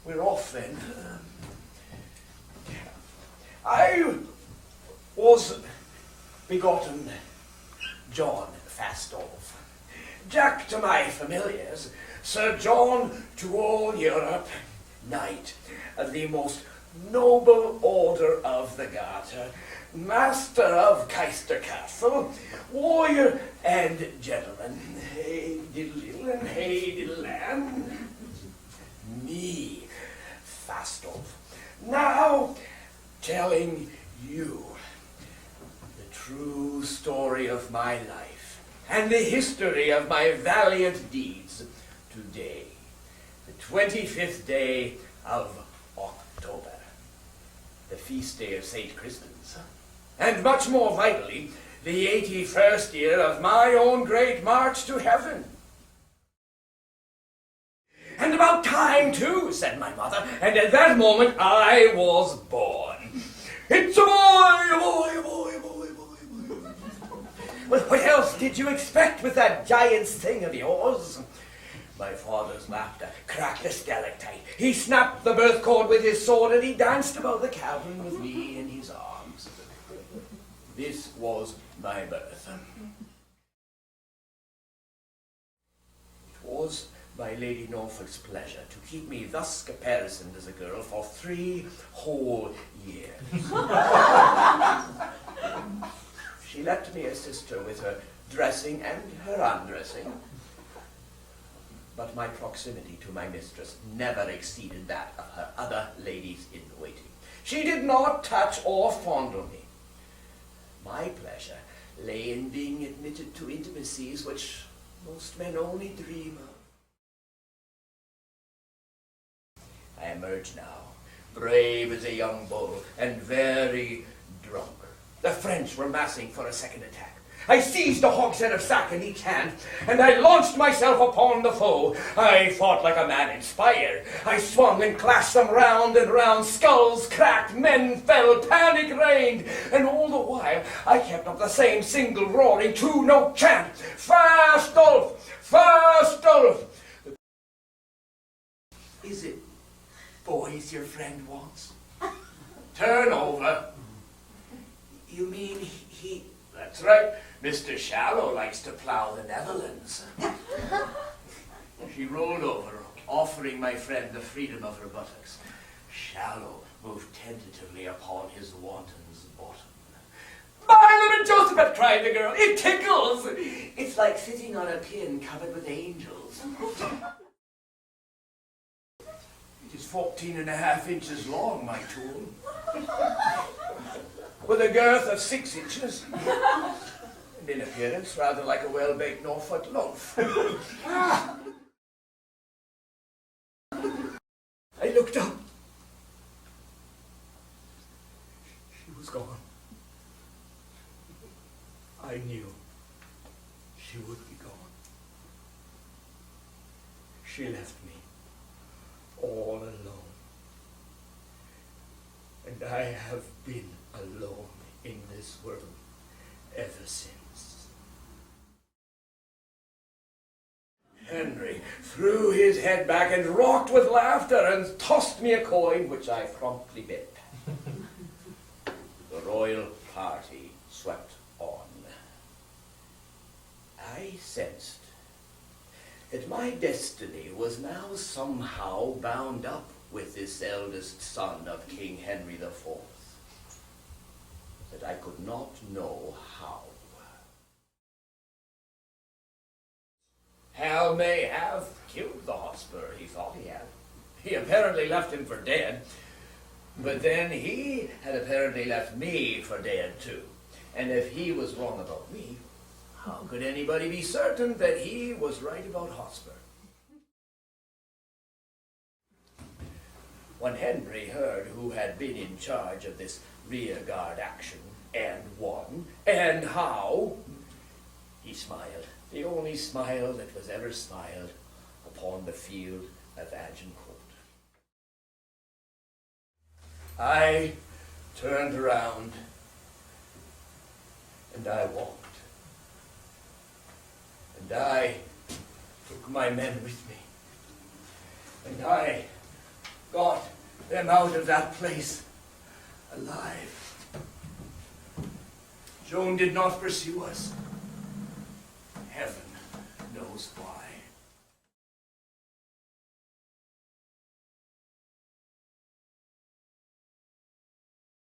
we're off then. I was begotten John Falstaff, Jack to my familiars, Sir John to all Europe, knight of the most noble order of the Garter, master of Caister Castle, warrior and gentleman. Hey diddle and hey diddle and me, Falstaff, now telling you the true story of my life and the history of my valiant deeds today, the 25th day of October, the feast day of St. Crispin's, and much more vitally, the 81st year of my own great march to heaven. And about time, too, said my mother, and at that moment I was born. It's a boy, a boy, a boy, a boy, a boy, a boy. Well, what else did you expect with that giant's thing of yours? My father's laughter cracked a stalactite. He snapped the birth cord with his sword and he danced about the cavern with me in his arms. This was my birth. It was my Lady Norfolk's pleasure to keep me thus caparisoned as a girl for 3 whole years. She left me a sister with her dressing and her undressing, but my proximity to my mistress never exceeded that of her other ladies in waiting. She did not touch or fondle me. My pleasure lay in being admitted to intimacies which most men only dream of. I emerge now, brave as a young bull, and very drunk. The French were massing for a second attack. I seized a hogshead of sack in each hand, and I launched myself upon the foe. I fought like a man inspired. I swung and clashed them round and round. Skulls cracked, men fell, panic reigned, and all the while I kept up the same single roaring two-note chant. Falstaff! Falstaff! Is it boys your friend wants? Turn over. You mean he... That's right. Mr. Shallow likes to plow the Netherlands. She rolled over, offering my friend the freedom of her buttocks. Shallow moved tentatively upon his wanton's bottom. My little Joseph, cried the girl, it tickles! It's like sitting on a pin covered with angels. It is 14.5 inches long, my tool, with a girth of 6 inches, and in appearance rather like a well-baked Norfolk loaf. I looked up. She was gone. I knew she would be gone. She left me all alone. And I have been alone in this world ever since. Henry threw his head back and rocked with laughter and tossed me a coin, which I promptly bet. The royal party swept on. I sensed that my destiny was now somehow bound up with this eldest son of King Henry IV, that I could not know how. Hal may have killed the Hotspur, he thought he had. He apparently left him for dead, but then he had apparently left me for dead too. And if he was wrong about me, how could anybody be certain that he was right about Hotspur? When Henry heard who had been in charge of this rear guard action, and won, and how, he smiled, the only smile that was ever smiled upon the field of Agincourt. I turned around, and I walked. And I took my men with me. And I got them out of that place alive. Joan did not pursue us. Heaven knows why.